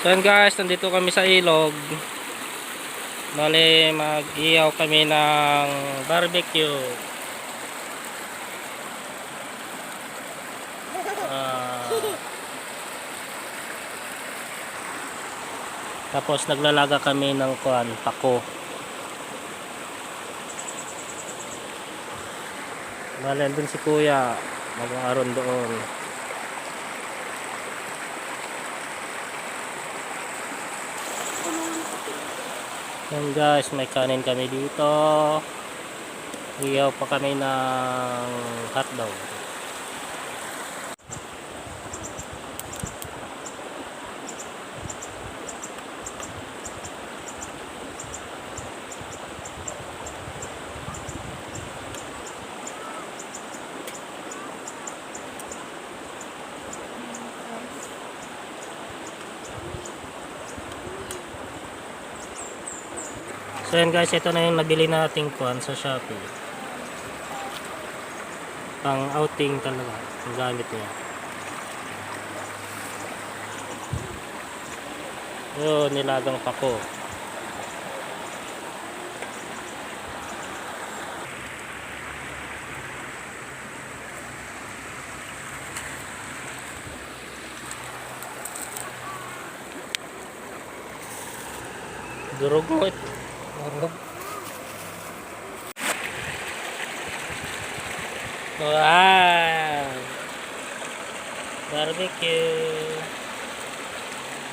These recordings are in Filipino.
So yan guys, nandito kami sa ilog. Bale, mag-iyaw kami ng barbecue. Tapos naglalaga kami ng pako. Bale, andun si kuya, mag-aaron doon. Yan guys, may kanin kami dito. Iyaw pa kami ng hotdog. So yan guys, ito na yung nabili nating kuan sa Shopee. Pang outing talaga ang gamit niya. Yun, nilagang pako. Durog ito. Wow! Barbecue.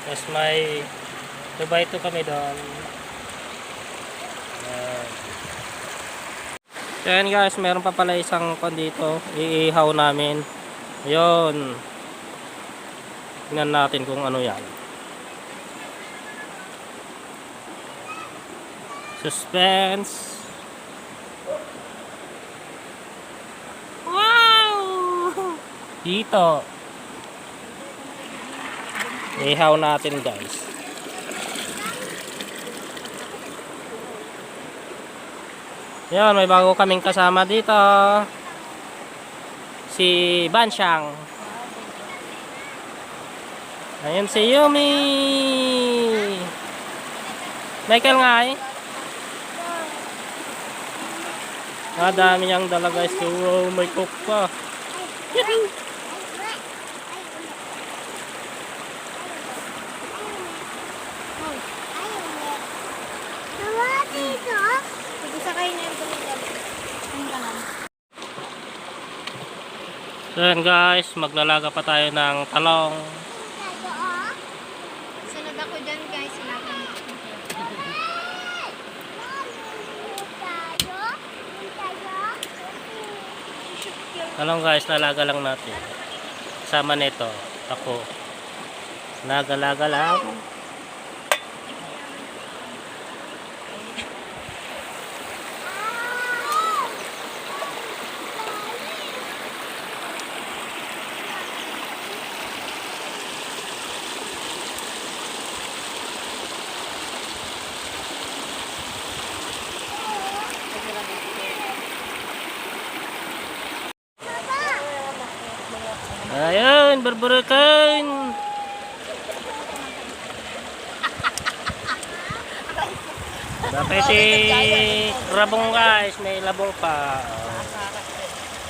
Tapos may Dubai to kami doon. Yan guys, meron pa pala isang kon dito. Iihaw namin. Ayun. Tingnan natin kung ano yan. Suspense. Wow! Dito. Ihaw natin guys. Yan, may bago kaming kasama dito. Si Banshang. Ayun si Yumi. Michael nga eh. Dami niyang dala guys. Wow, may cook pa. So yan guys, maglalaga pa tayo ng talong. Sunod ako dyan guys. Talong guys, lalaga lang natin. Kasama nito, ako. Laga-laga lang. Ayun, barbarekan. Dapat si rabong guys, may labong pa.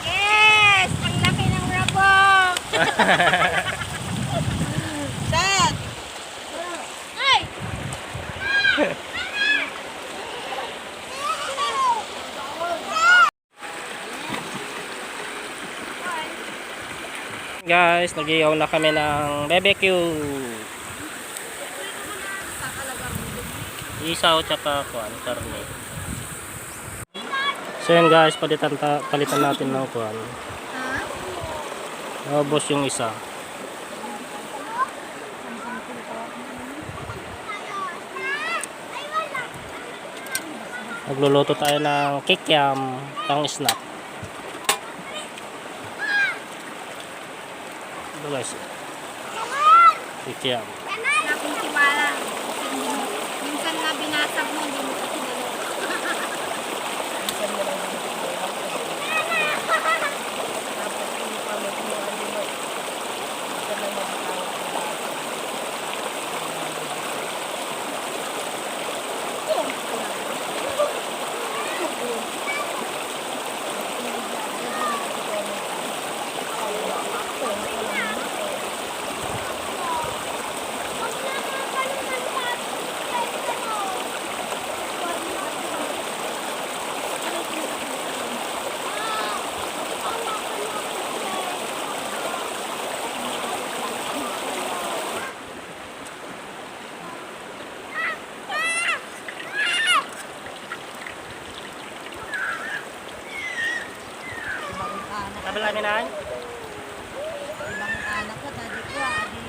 Yes! Ang laki ng rabong! Set! Ay! Guys, nag-iyaw na kami ng barbecue. Isaw tsaka karne. So yan guys, palitan natin ng kuan. Ubos yung isa. Nagluluto tayo ng kikiam pang snack. Ito guys, kikiam. Nakong tiwala. Minsan na binasag mo, hindi mo kasi dalawa. Kami na. Ibang anak ko, dati ko, adi.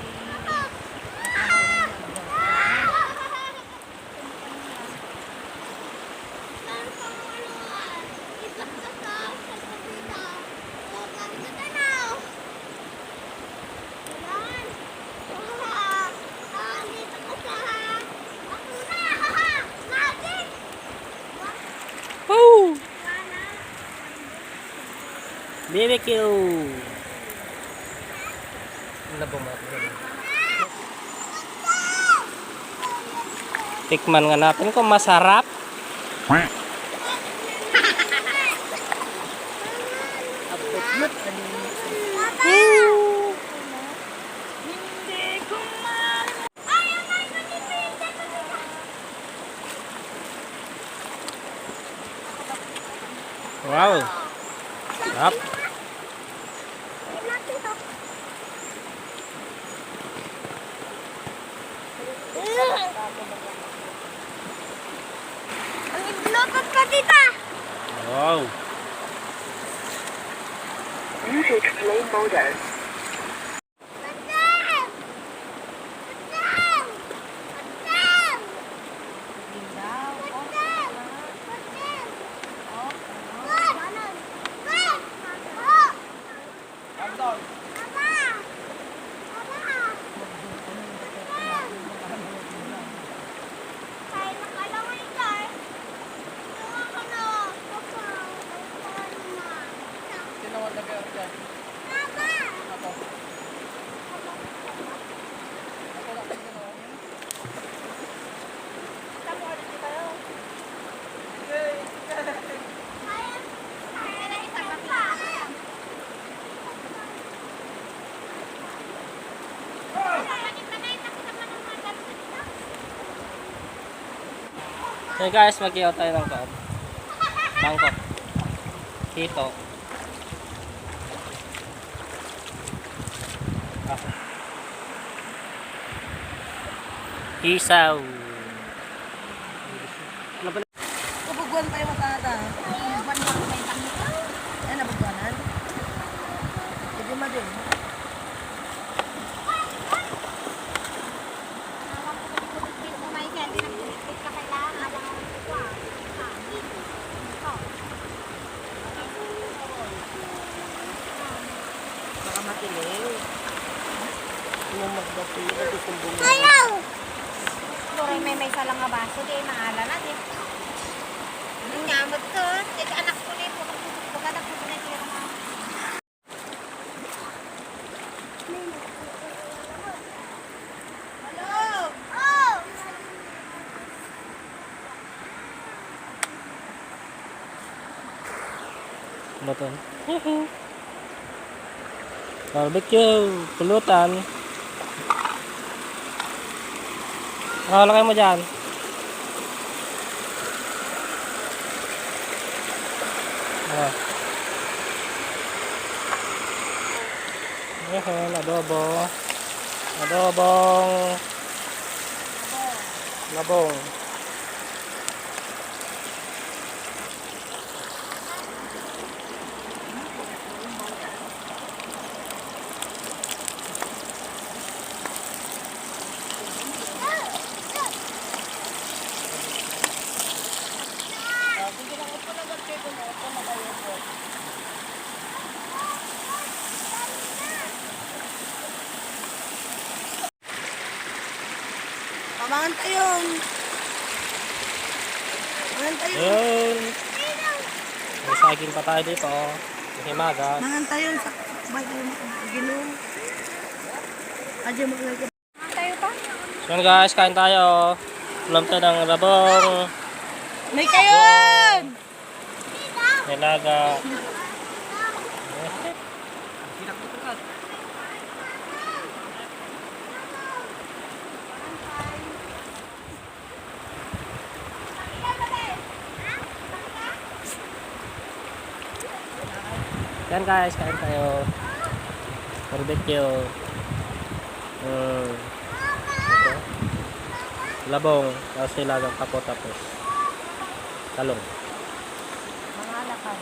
Woo! BBQ! Ano ba mga tikman nga natin kung masarap. Wow! Sarap! Ang itlopot pa, tita! Wow! Music play mode. Hey guys, mag-iyaw tayo ng kaon. Bangkok. Dito. Ah. Isaw. Ano ba? Kabuguan pa yung matata. Kabuguan mo may tangi. Ay, nabuguanan. Hindi ma din. Baka matiling. Yung magdati, nagkukumbong. Ayaw! Puro may salang nga baso, di maala na di. Ang nyamot ko, di anak ko na yung anak ko na yung Hello! Oh! Ano to? Barbecue. Pulutan. Lagay mo dyan. Adobo. Adobong labong. Pamangan tayong. Pamangan tayong. Ayun. May saging pa tayo dito. Himagas. Pamangan tayong sa ginong. Adyo maglagay. Pamangan tayo pa? So yun guys, kain tayo. Ulam tayo ng labong. May kayon! Nilaga. Yan guys, kain tayo. Barbecue. Ito. Labong. Tapos nilagang kapo tapos talong. Mga alakan.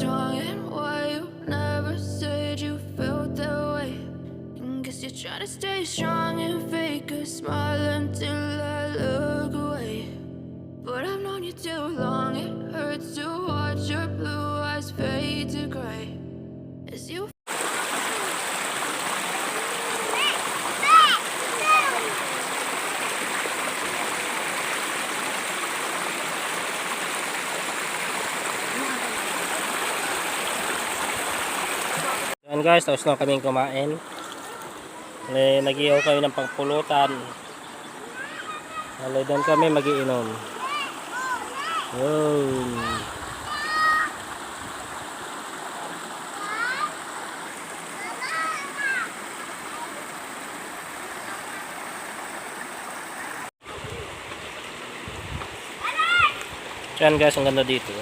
wrong and why you never said you felt that way. And guess you're trying to stay strong and fake a smile until I look away. But I've known you too long, it hurts to watch your blue eyes fade to gray as you. Yan guys, tapos na kaming kumain. Nag-ihaw kami ng pangpulutan. Doon kami magiinom. Yun. Yan guys, ang ganda dito.